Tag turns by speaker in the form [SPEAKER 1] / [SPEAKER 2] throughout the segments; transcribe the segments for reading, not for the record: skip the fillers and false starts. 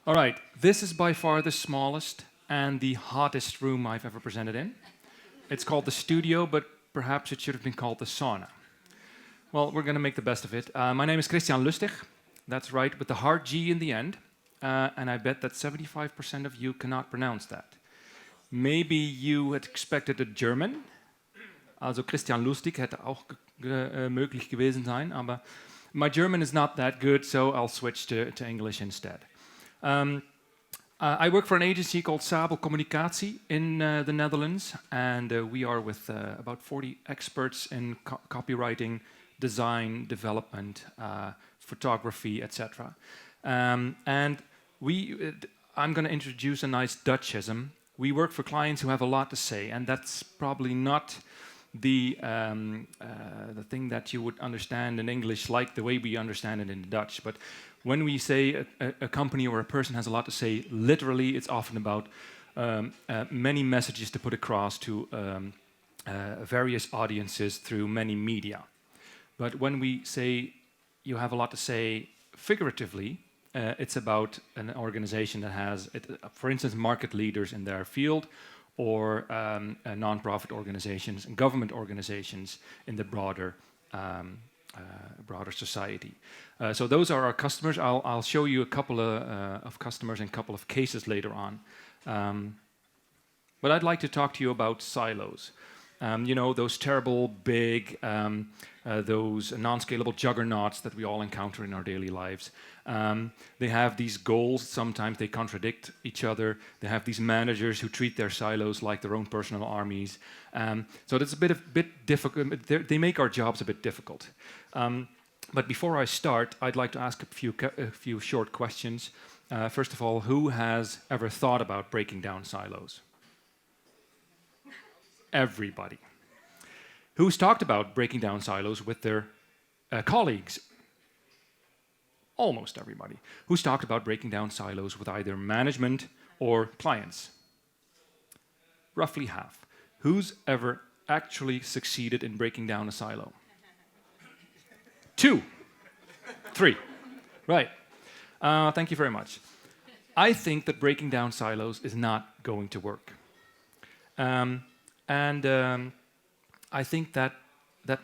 [SPEAKER 1] All right, this is by far the smallest and the hottest room I've ever presented in. It's called the studio, but perhaps it should have been called the sauna. Well, we're going to make the best of it. My name is Christiaan Lustig. That's right, with the hard G in the end. And I bet that 75% of you cannot pronounce that. Maybe you had expected a German. Also Christiaan Lustig hätte auch möglich gewesen sein, aber my German is not that good, so I'll switch to English instead. I work for an agency called Sabo Communicatie in the Netherlands, and we are with about 40 experts in copywriting, design, development, photography, etc. And I'm going to introduce a nice Dutchism. We work for clients who have a lot to say, and that's probably not the thing that you would understand in English like the way we understand it in Dutch. But when we say a company or a person has a lot to say, literally, it's often about many messages to put across to various audiences through many media. But when we say you have a lot to say figuratively, it's about an organization that has, for instance, market leaders in their field, or non-profit organizations and government organizations in the broader society. So those are our customers. I'll show you a couple of customers and a couple of cases later on. But I'd like to talk to you about silos. You know, those terrible, big, those non-scalable juggernauts that we all encounter in our daily lives. They have these goals, sometimes they contradict each other. They have these managers who treat their silos like their own personal armies. So that's a bit difficult. They make our jobs a bit difficult. But before I start, I'd like to ask a few short questions. First of all, who has ever thought about breaking down silos? Everybody. Who's talked about breaking down silos with their colleagues? Almost everybody. Who's talked about breaking down silos with either management or clients? Roughly half. Who's ever actually succeeded in breaking down a silo? 2. 3. Right. Thank you very much. I think that breaking down silos is not going to work. I think that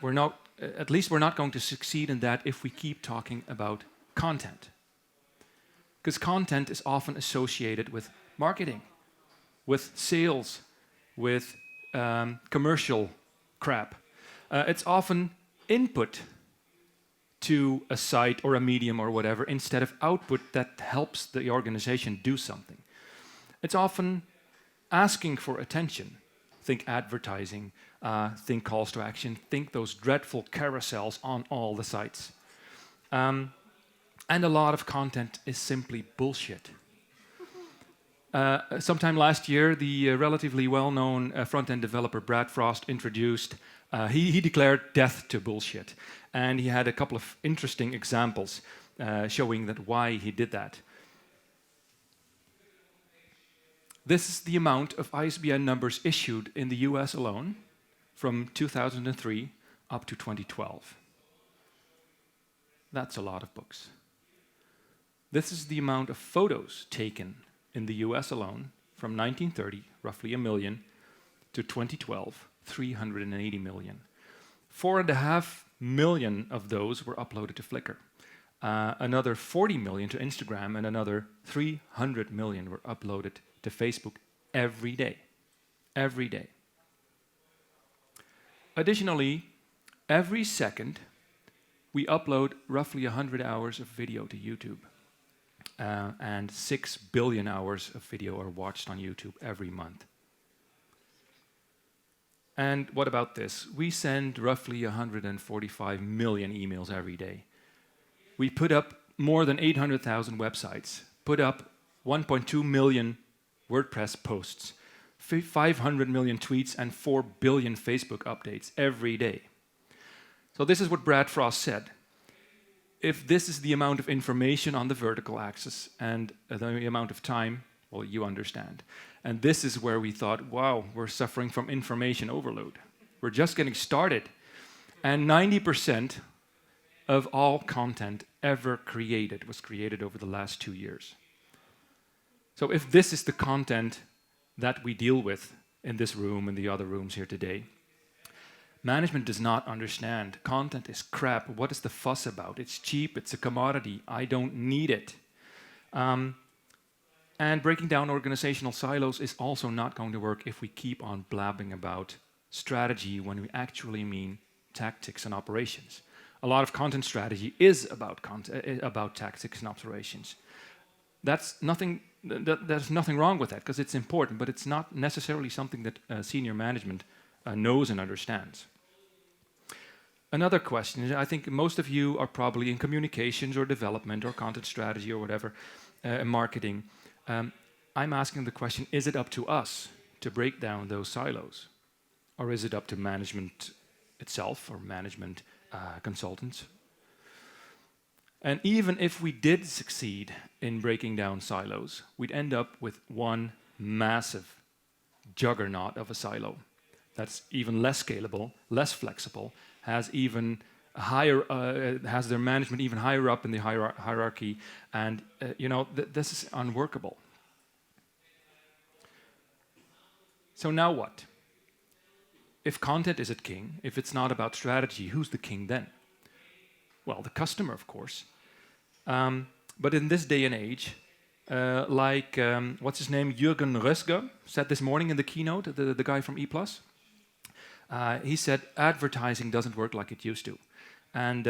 [SPEAKER 1] we're not, at least we're not going to succeed in that if we keep talking about content. Because content is often associated with marketing, with sales, with commercial crap. It's often input to a site or a medium or whatever instead of output that helps the organization do something. It's often asking for attention. Think advertising, think calls to action, think those dreadful carousels on all the sites. And a lot of content is simply bullshit. Sometime last year, the relatively well-known front-end developer Brad Frost introduced, he declared death to bullshit. And he had a couple of interesting examples showing that why he did that. This is the amount of ISBN numbers issued in the US alone from 2003 up to 2012. That's a lot of books. This is the amount of photos taken in the US alone from 1930, roughly 1 million, to 2012, 380 million. 4.5 million of those were uploaded to Flickr. Another 40 million to Instagram, and another 300 million were uploaded to Facebook every day. Every day. Additionally, every second, we upload roughly 100 hours of video to YouTube. And 6 billion hours of video are watched on YouTube every month. And what about this? We send roughly 145 million emails every day. We put up more than 800,000 websites, put up 1.2 million WordPress posts, 500 million tweets, and 4 billion Facebook updates every day. So this is what Brad Frost said. If this is the amount of information on the vertical axis and the amount of time, well, you understand. And this is where we thought, wow, we're suffering from information overload. We're just getting started. And 90% of all content ever created was created over the last 2 years. So if this is the content that we deal with in this room and the other rooms here today, management does not understand. Content is crap. What is the fuss about? It's cheap. It's a commodity. I don't need it. And breaking down organizational silos is also not going to work if we keep on blabbing about strategy when we actually mean tactics and operations. A lot of content strategy is about tactics and operations. There's nothing wrong with that because it's important, but it's not necessarily something that senior management knows and understands. Another question is, I think most of you are probably in communications or development or content strategy or whatever, marketing. I'm asking the question, is it up to us to break down those silos? Or is it up to management itself or management consultants? And even if we did succeed in breaking down silos, we'd end up with one massive juggernaut of a silo that's even less scalable, less flexible, has even higher, has their management even higher up in the hierarchy, and this is unworkable. So now what? If content is king, if it's not about strategy, who's the king then? Well, the customer, of course. But in this day and age, what's his name, Jürgen Rösger said this morning in the keynote, the guy from E+, he said advertising doesn't work like it used to. And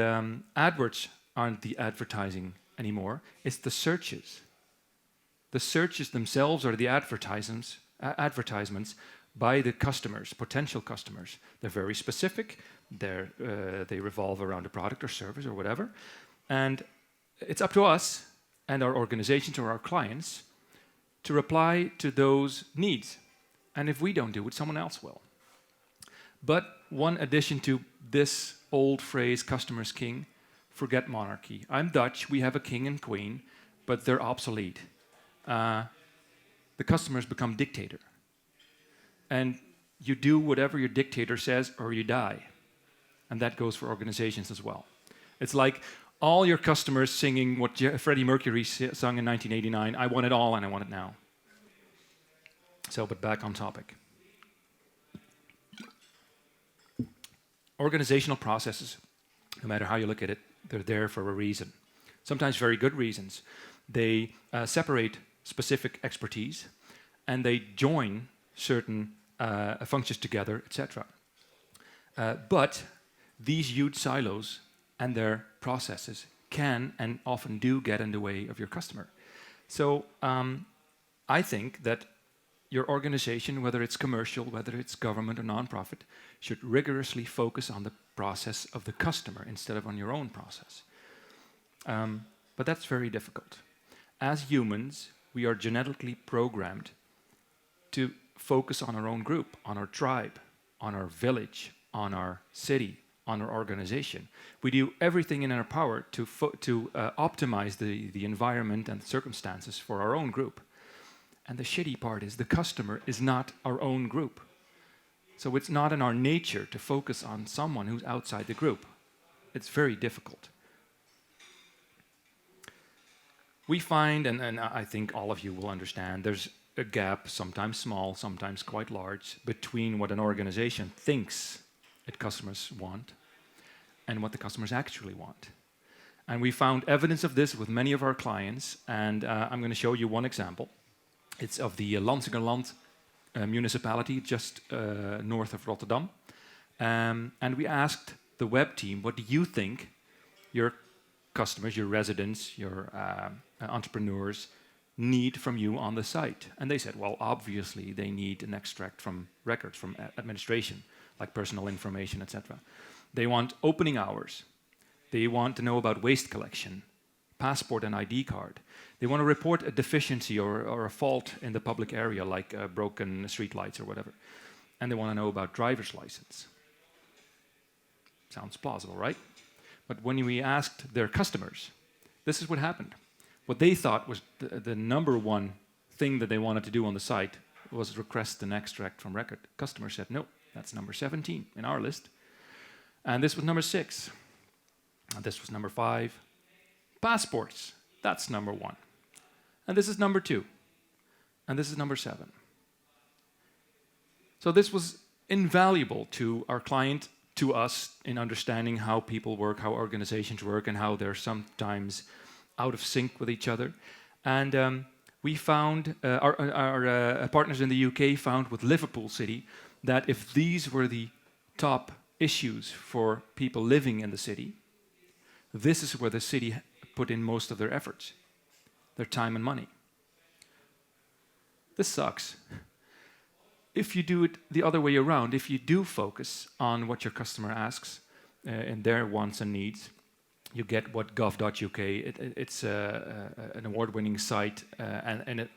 [SPEAKER 1] AdWords aren't the advertising anymore, it's the searches. The searches themselves are the advertisements by the customers, potential customers. They're very specific, they revolve around a product or service or whatever. And it's up to us and our organizations or our clients to reply to those needs. And if we don't do it, someone else will. But one addition to this old phrase, customer's king, forget monarchy. I'm Dutch, we have a king and queen, but they're obsolete. The customers become dictator. And you do whatever your dictator says or you die. And that goes for organizations as well. It's like all your customers singing what Freddie Mercury sung in 1989, I want it all and I want it now. So, but back on topic. Organizational processes, no matter how you look at it, they're there for a reason. Sometimes very good reasons. They separate specific expertise and they join certain functions together, etc. But these huge silos and their processes can and often do get in the way of your customer. So I think that your organization, whether it's commercial, whether it's government or nonprofit, should rigorously focus on the process of the customer instead of on your own process. But that's very difficult. As humans, we are genetically programmed to focus on our own group, on our tribe, on our village, on our city, on our organization. We do everything in our power to optimize the environment and the circumstances for our own group. And the shitty part is the customer is not our own group. So it's not in our nature to focus on someone who's outside the group. It's very difficult. We find, and I think all of you will understand, there's a gap, sometimes small, sometimes quite large, between what an organization thinks its customers want and what the customers actually want. And we found evidence of this with many of our clients, and I'm going to show you one example. It's of the Lansingerland municipality, just north of Rotterdam. And we asked the web team, what do you think your customers, your residents, your entrepreneurs need from you on the site? And they said, well, obviously they need an extract from records, from administration, like personal information, etc. They want opening hours. They want to know about waste collection, passport and ID card. They want to report a deficiency or a fault in the public area, like broken street lights or whatever. And they want to know about driver's license. Sounds plausible, right? But when we asked their customers, this is what happened. What they thought was the number one thing that they wanted to do on the site was request an extract from record. Customers said, no, that's number 17 in our list. And this was number 6. And this was number 5. Passports, that's number 1. And this is number 2. And this is number 7. So this was invaluable to our client, to us, in understanding how people work, how organizations work, and how they're sometimes out of sync with each other. And we found, our partners in the UK found with Liverpool City that if these were the top issues for people living in the city, this is where the city put in most of their efforts, their time and money. This sucks. If you do it the other way around, if you do focus on what your customer asks and their wants and needs, you get what gov.uk. It's an award-winning site, and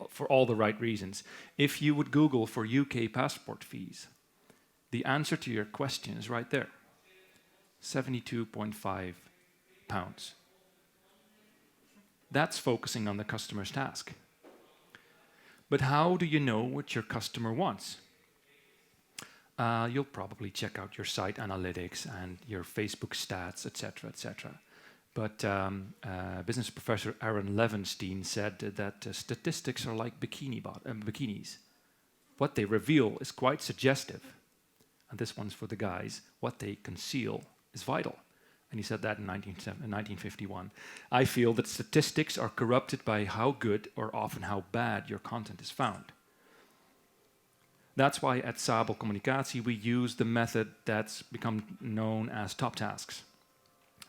[SPEAKER 1] for all the right reasons. If you would Google for UK passport fees, the answer to your question is right there. £72.5. That's focusing on the customer's task. But how do you know what your customer wants? You'll probably check out your site analytics and your Facebook stats, etc., etc. But business professor Aaron Levenstein said that statistics are like bikinis. What they reveal is quite suggestive. And this one's for the guys. What they conceal is vital. And he said that in 1951. I feel that statistics are corrupted by how good or often how bad your content is found. That's why at Sabo Communicatie we use the method that's become known as top tasks.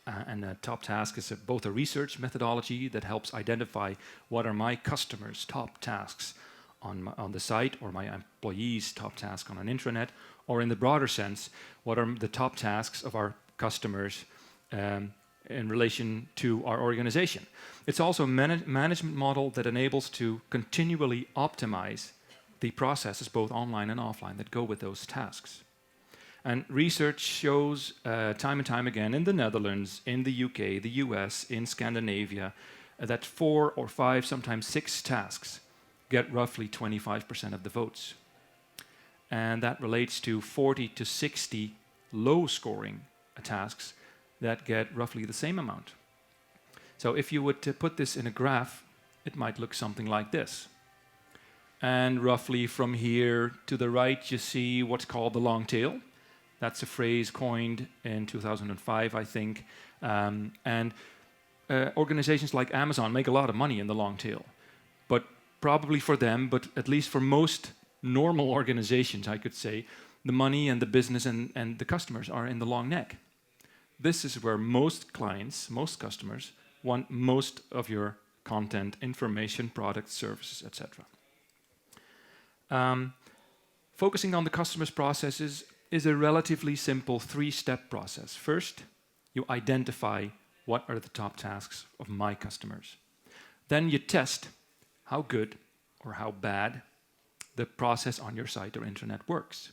[SPEAKER 1] And a top task is both a research methodology that helps identify what are my customers' top tasks on the site, or my employees' top task on an intranet, or in the broader sense, what are the top tasks of our customers in relation to our organization. It's also a management model that enables to continually optimize the processes, both online and offline, that go with those tasks. And research shows time and time again in the Netherlands, in the UK, the US, in Scandinavia, that 4 or 5, sometimes 6 tasks get roughly 25% of the votes. And that relates to 40 to 60 low-scoring tasks that get roughly the same amount. So if you were to put this in a graph, it might look something like this. And roughly from here to the right, you see what's called the long tail. That's a phrase coined in 2005, I think. Organizations like Amazon make a lot of money in the long tail. But probably for them, but at least for most normal organizations, I could say, the money and the business and the customers are in the long neck. This is where most clients, most customers, want most of your content, information, products, services, etc. Focusing on the customer's processes is a relatively simple 3-step process. First, you identify what are the top tasks of my customers. Then you test how good or how bad the process on your site or intranet works.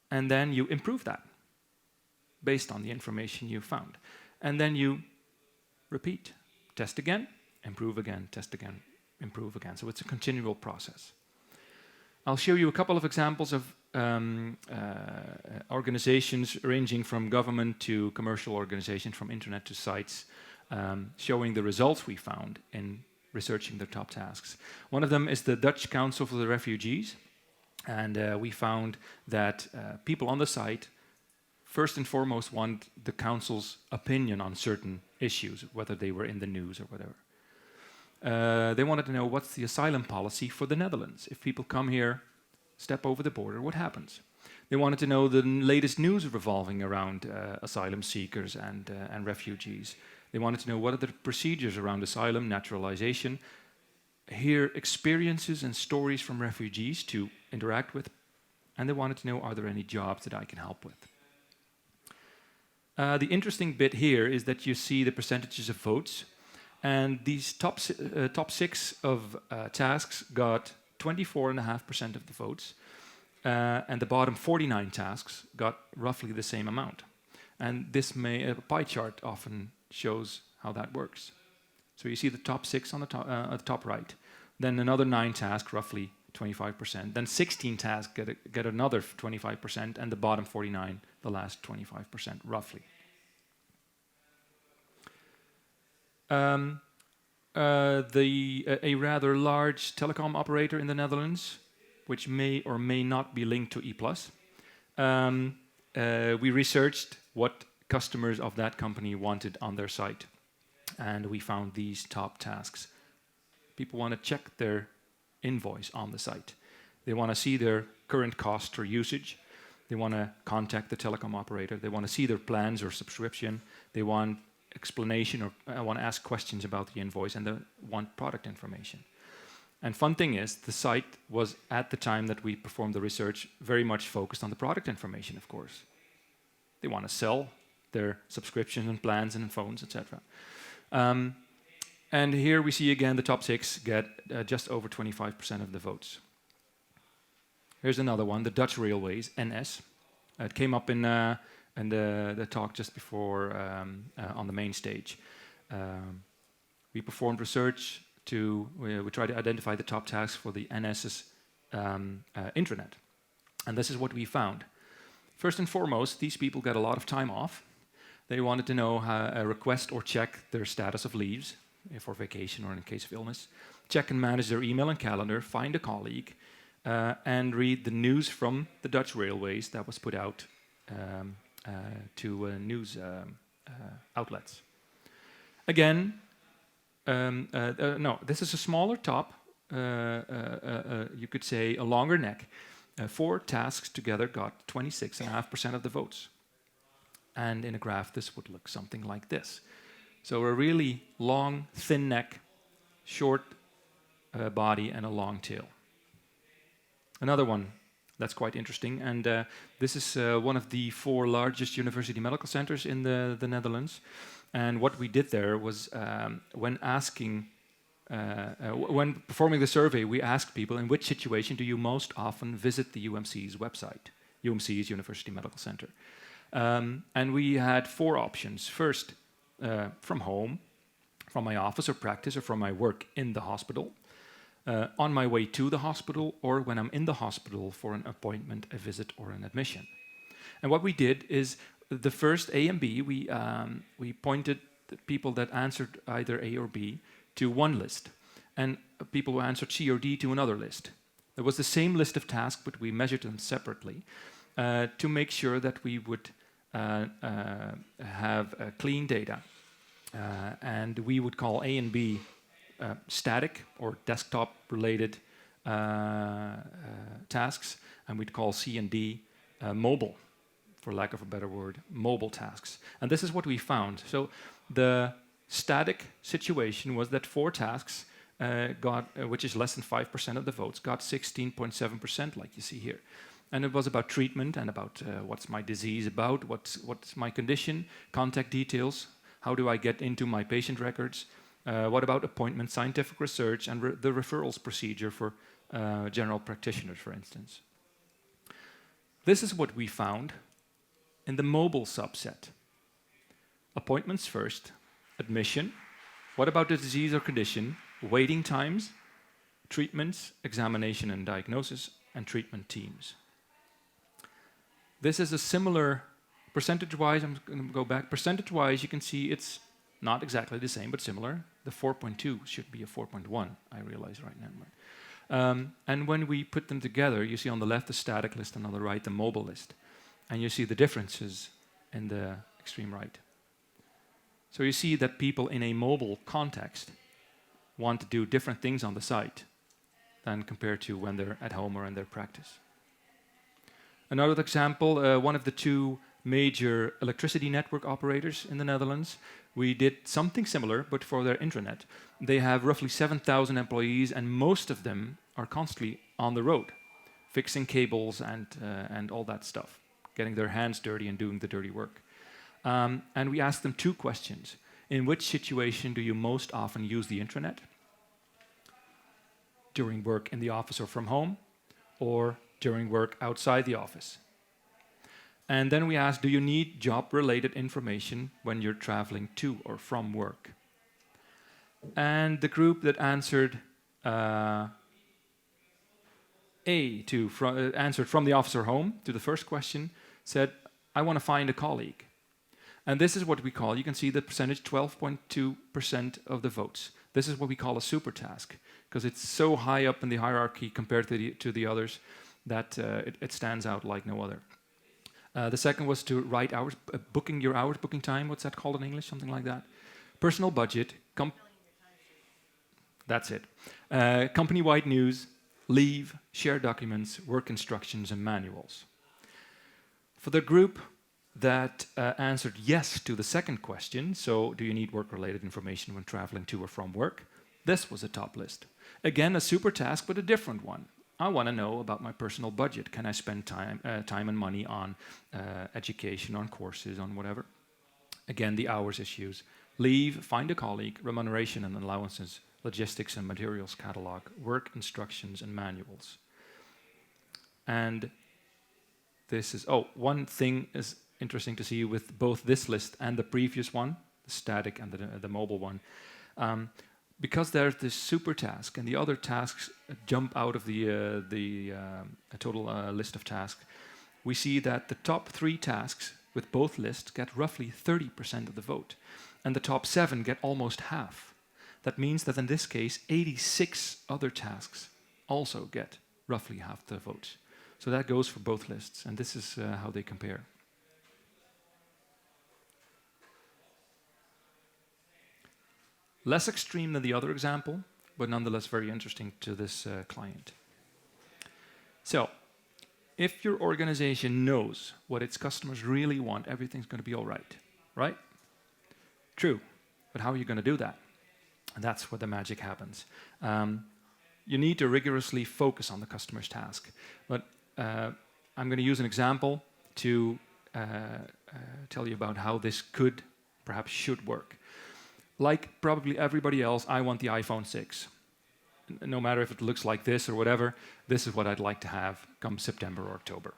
[SPEAKER 1] And then you improve that based on the information you found. And then you repeat. Test again, improve again, test again, improve again. So it's a continual process. I'll show you a couple of examples of organizations ranging from government to commercial organizations, from internet to sites, showing the results we found in researching their top tasks. One of them is the Dutch Council for the Refugees. And we found that people on the site first and foremost want the council's opinion on certain issues, whether they were in the news or whatever. They wanted to know what's the asylum policy for the Netherlands. If people come here, step over the border, what happens? They wanted to know the latest news revolving around asylum seekers and refugees. They wanted to know what are the procedures around asylum, naturalization, hear experiences and stories from refugees to interact with, and they wanted to know, are there any jobs that I can help with? The interesting bit here is that you see the percentages of votes, and these top 6 of tasks got 24.5% of the votes, and the bottom 49 tasks got roughly the same amount. And this a pie chart often shows how that works. So you see the top 6 on the top right, then another 9 tasks, roughly 25%, then 16 tasks get another 25%, and the bottom 49, the last 25%, roughly. a rather large telecom operator in the Netherlands, which may or may not be linked to E+. We researched what customers of that company wanted on their site, and we found these top tasks. People want to check their invoice on the site. They want to see their current cost or usage. They want to contact the telecom operator. They want to see their plans or subscription. They want explanation or want to ask questions about the invoice, and they want product information. And fun thing is, the site was, at the time that we performed the research, very much focused on the product information, of course. They want to sell their subscriptions and plans and phones, etc. And here we see again the top 6 get just over 25% of the votes. Here's another one, the Dutch Railways, NS. It came up in the talk just before on the main stage. We performed research we tried to identify the top tasks for the NS's intranet. And this is what we found. First and foremost, these people got a lot of time off. They wanted to know how request or check their status of leaves for vacation or in case of illness, check and manage their email and calendar, find a colleague, and read the news from the Dutch Railways that was put out to news outlets. Again, no, this is a smaller top, you could say a longer neck. 4 tasks together got 26.5% of the votes. And in a graph, this would look something like this. So a really long, thin neck, short body, and a long tail. Another one that's quite interesting, and this is one of the 4 largest university medical centers in the Netherlands. And what we did there was, when performing the survey, we asked people, in which situation do you most often visit the UMC's website? UMC's University Medical Center. And we had 4 options. First, from home, from my office or practice, or from my work in the hospital, on my way to the hospital, or when I'm in the hospital for an appointment, a visit, or an admission. And what we did is, the first A and B, we pointed the people that answered either A or B to one list, and people who answered C or D to another list. It was the same list of tasks, but we measured them separately to make sure that we would have clean data. And we would call A and B static or desktop-related tasks, and we'd call C and D mobile, for lack of a better word, mobile tasks. And this is what we found. So the static situation was that 4 tasks which is less than 5% of the votes, got 16.7%, like you see here. And it was about treatment and about what's my disease about, what's my condition, contact details, how do I get into my patient records, what about appointments, scientific research, and the referrals procedure for general practitioners, for instance. This is what we found in the mobile subset. Appointments first, admission, what about the disease or condition, waiting times, treatments, examination and diagnosis, and treatment teams. This is a similar, percentage-wise, I'm going to go back, percentage-wise you can see it's not exactly the same, but similar. The 4.2 should be a 4.1, I realize right now. And when we put them together, you see on the left the static list and on the right the mobile list. And you see the differences in the extreme right. So you see that people in a mobile context want to do different things on the site than compared to when they're at home or in their practice. Another example, one of the 2 major electricity network operators in the Netherlands, we did something similar, but for their intranet. They have roughly 7,000 employees, and most of them are constantly on the road, fixing cables and all that stuff, getting their hands dirty and doing the dirty work. And we asked them 2 questions. In which situation do you most often use the intranet? During work in the office or from home, or during work outside the office? And then we asked, do you need job-related information when you're traveling to or from work? And the group that answered answered from the office or home to the first question said, I want to find a colleague. And this is what we call, you can see the percentage, 12.2% of the votes. This is what we call a super task, because it's so high up in the hierarchy compared to the others that it stands out like no other. The second was to write hours, booking your hours, booking time. What's that called in English? Something like that. Personal budget. That's it. Company-wide news, leave, share documents, work instructions, and manuals. For the group that answered yes to the second question, so do you need work-related information when traveling to or from work? This was a top list. Again, a super task, but a different one. I want to know about my personal budget. Can I spend time and money on education, on courses, on whatever? Again, the hours issues. Leave, find a colleague, remuneration and allowances, logistics and materials catalog, work instructions and manuals. And this is, one thing is interesting to see with both this list and the previous one, the static and the mobile one. Because there's this super task and the other tasks jump out of the total list of tasks, we see that the top 3 tasks with both lists get roughly 30% of the vote, and the top 7 get almost half. That means that in this case, 86 other tasks also get roughly half the votes. So that goes for both lists, and this is how they compare. Less extreme than the other example, but nonetheless very interesting to this client. So, if your organization knows what its customers really want, everything's going to be all right, right? True, but how are you going to do that? And that's where the magic happens. You need to rigorously focus on the customer's task. But I'm going to use an example to tell you about how this could, perhaps should work. Like probably everybody else, I want the iPhone 6. No matter if it looks like this or whatever, this is what I'd like to have come September or October.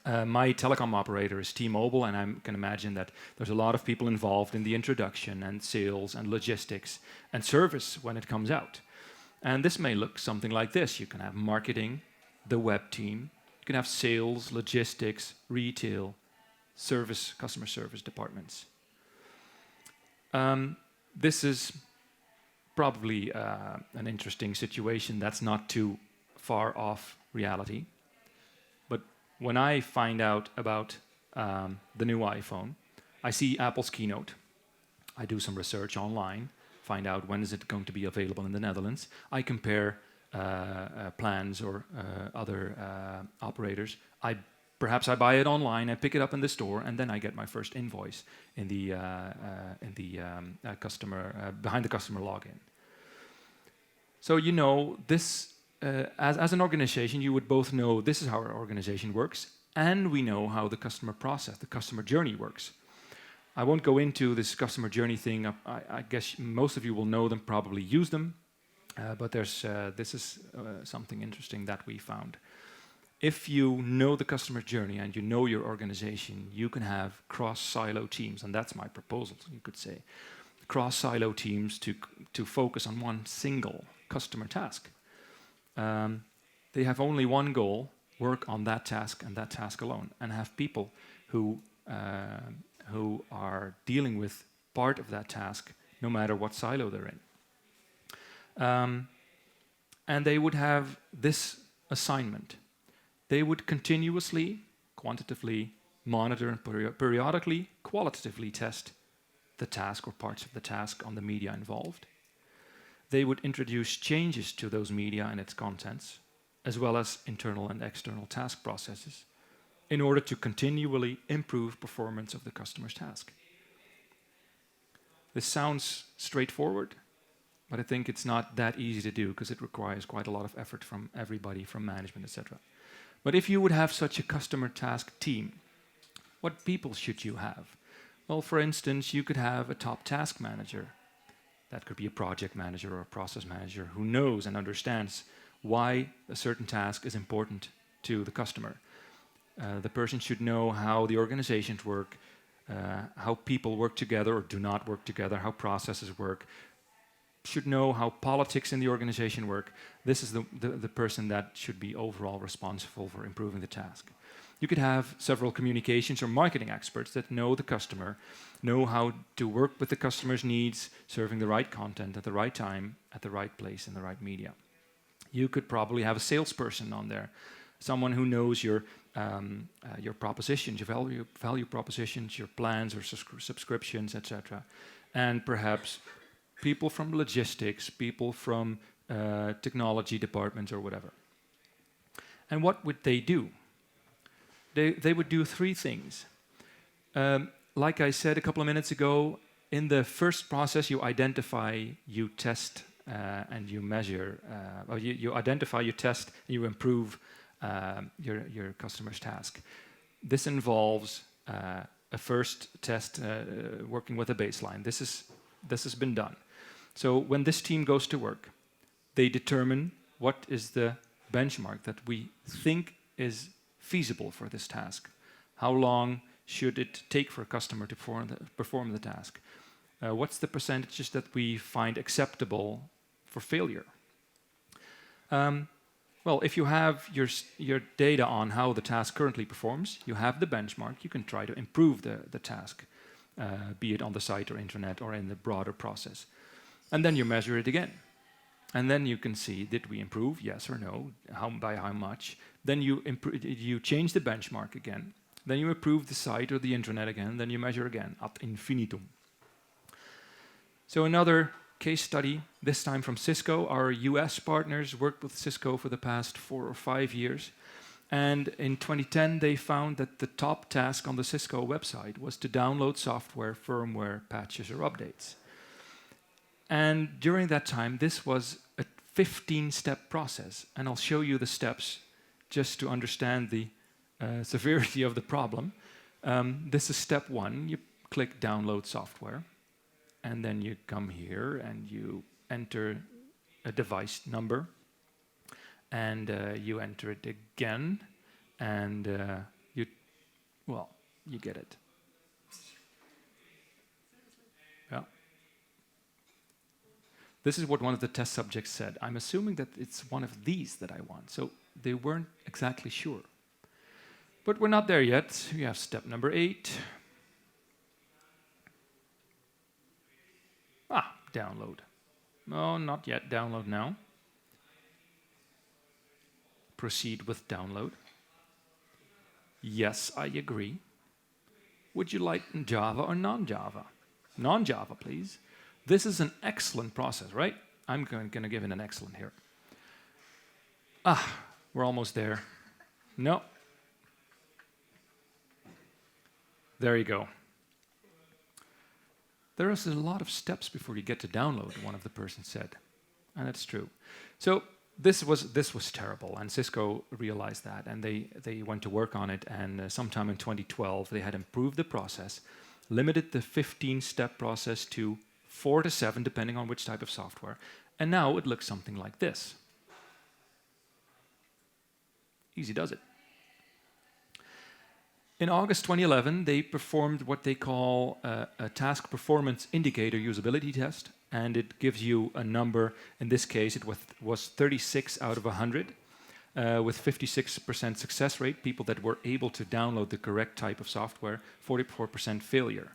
[SPEAKER 1] My telecom operator is T-Mobile, and I can imagine that there's a lot of people involved in the introduction and sales and logistics and service when it comes out. And this may look something like this. You can have marketing, the web team, you can have sales, logistics, retail, service, customer service departments. This is probably an interesting situation that's not too far off reality. But when I find out about the new iPhone, I see Apple's keynote. I do some research online, find out when is it going to be available in the Netherlands. I compare plans or other operators. Perhaps I buy it online, I pick it up in the store, and then I get my first invoice in the customer behind the customer login. So you know this as an organization, you would both know this is how our organization works, and we know how the customer process, the customer journey works. I won't go into this customer journey thing. I guess most of you will know them, probably use them, but this is something interesting that we found. If you know the customer journey and you know your organization, you can have cross-silo teams, and that's my proposal, you could say. Cross-silo teams to focus on one single customer task. They have only one goal, work on that task and that task alone, and have people who are dealing with part of that task, no matter what silo they're in. And they would have this assignment. They would continuously, quantitatively monitor and periodically, qualitatively test the task or parts of the task on the media involved. They would introduce changes to those media and its contents, as well as internal and external task processes, in order to continually improve performance of the customer's task. This sounds straightforward, but I think it's not that easy to do because it requires quite a lot of effort from everybody, from management, etc. But if you would have such a customer task team, what people should you have? Well, for instance, you could have a top task manager. That could be a project manager or a process manager who knows and understands why a certain task is important to the customer. The person should know how the organizations work, how people work together or do not work together, how processes work, should know how politics in the organization work. This is the person that should be overall responsible for improving the task. You could have several communications or marketing experts that know the customer, know how to work with the customer's needs, serving the right content at the right time, at the right place, in the right media. You could probably have a salesperson on there, someone who knows your propositions, your value propositions, your plans or subscriptions, etc. And perhaps people from logistics, people from technology departments or whatever. And what would they do? They would do three things. Like I said a couple of minutes ago, in the first process, you identify, you test, and you measure. Or you identify, you test, and you improve your customer's task. This involves a first test working with a baseline. This has been done. So when this team goes to work, they determine what is the benchmark that we think is feasible for this task. How long should it take for a customer to perform the task? What's the percentages that we find acceptable for failure? Well, if you have your data on how the task currently performs, you have the benchmark, you can try to improve the task, be it on the site or internet or in the broader process. And then you measure it again. And then you can see, did we improve, yes or no, by how much? Then you change the benchmark again. Then you improve the site or the internet again, then you measure again, ad infinitum. So another case study, this time from Cisco. Our US partners worked with Cisco for the past 4 or 5 years. And in 2010, they found that the top task on the Cisco website was to download software, firmware, patches, or updates. And during that time, this was a 15-step process. And I'll show you the steps just to understand the severity of the problem. This is step 1. You click download software. And then you come here and you enter a device number. And you enter it again. And you get it. Yeah. This is what one of the test subjects said. I'm assuming that it's one of these that I want. So they weren't exactly sure. But we're not there yet. We have step number 8. Download. No, not yet. Download now. Proceed with download. Yes, I agree. Would you like Java or non-Java? Non-Java, please. This is an excellent process, right? I'm going to give it an excellent here. We're almost there. No. There you go. There is a lot of steps before you get to download, one of the persons said. And that's true. So this was terrible, and Cisco realized that, and they went to work on it, and sometime in 2012, they had improved the process, limited the 15-step process to 4 to 7, depending on which type of software. And now it looks something like this. Easy does it. In August 2011, they performed what they call a task performance indicator usability test, and it gives you a number. In this case, it was 36 out of 100, with 56% success rate, people that were able to download the correct type of software, 44% failure.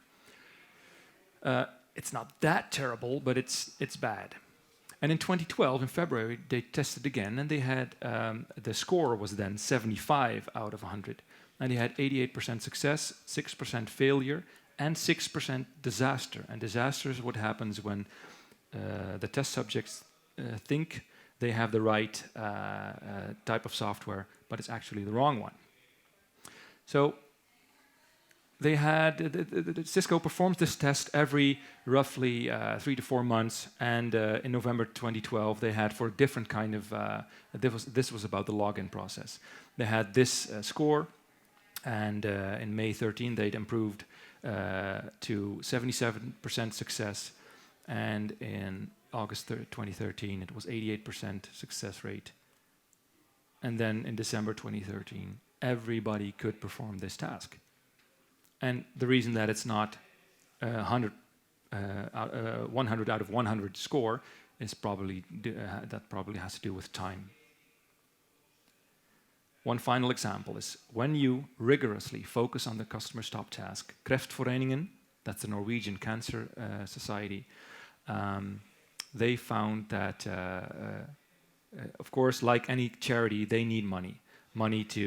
[SPEAKER 1] It's not that terrible, but it's bad. And in 2012, in February, they tested again, and they had the score was then 75 out of 100. And they had 88% success, 6% failure, and 6% disaster. And disaster is what happens when the test subjects think they have the right type of software, but it's actually the wrong one. So they had Cisco performs this test every roughly 3 to 4 months, and in November 2012 they had, for a different kind of this was about the login process. They had this score, and in May 13 they'd improved to 77% success, and in August 2013 it was 88% success rate, and then in December 2013 everybody could perform this task. And the reason that it's not 100 out of 100 score is probably that probably has to do with time. one final example is when you rigorously focus on the customer's top task. Kreftforeningen, that's the Norwegian Cancer Society, they found that, of course, like any charity, they need money to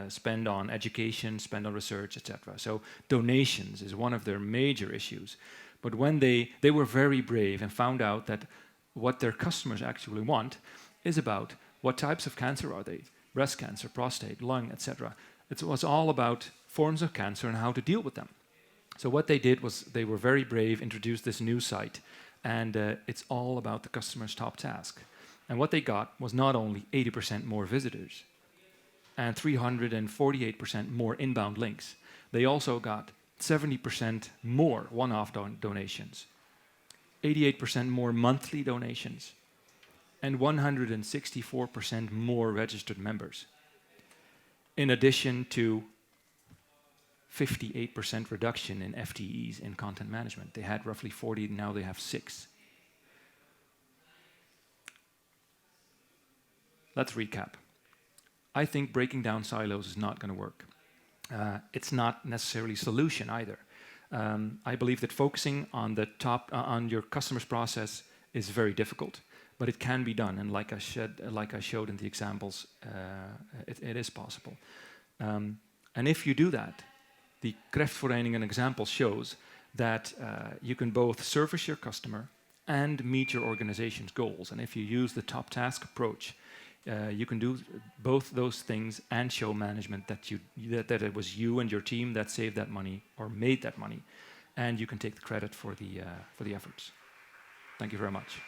[SPEAKER 1] spend on education, spend on research, etc. So donations is one of their major issues. But when they were very brave and found out that what their customers actually want is about what types of cancer are they, breast cancer, prostate, lung, etc. It was all about forms of cancer and how to deal with them. So what they did was they were very brave, introduced this new site, and it's all about the customer's top task. And what they got was not only 80% more visitors and 348% more inbound links, they also got 70% more one-off donations, 88% more monthly donations, and 164% more registered members. In addition to 58% reduction in FTEs in content management. They had roughly 40, now they have 6. Let's recap. I think breaking down silos is not going to work. It's not necessarily a solution either. I believe that focusing on the top, on your customer's process is very difficult, but it can be done. And like I showed in the examples, it is possible. And if you do that, the Kreftforeningen example shows that you can both service your customer and meet your organization's goals. And if you use the top task approach, you can do both those things and show management that it was you and your team that saved that money or made that money, and you can take the credit for the efforts. Thank you very much.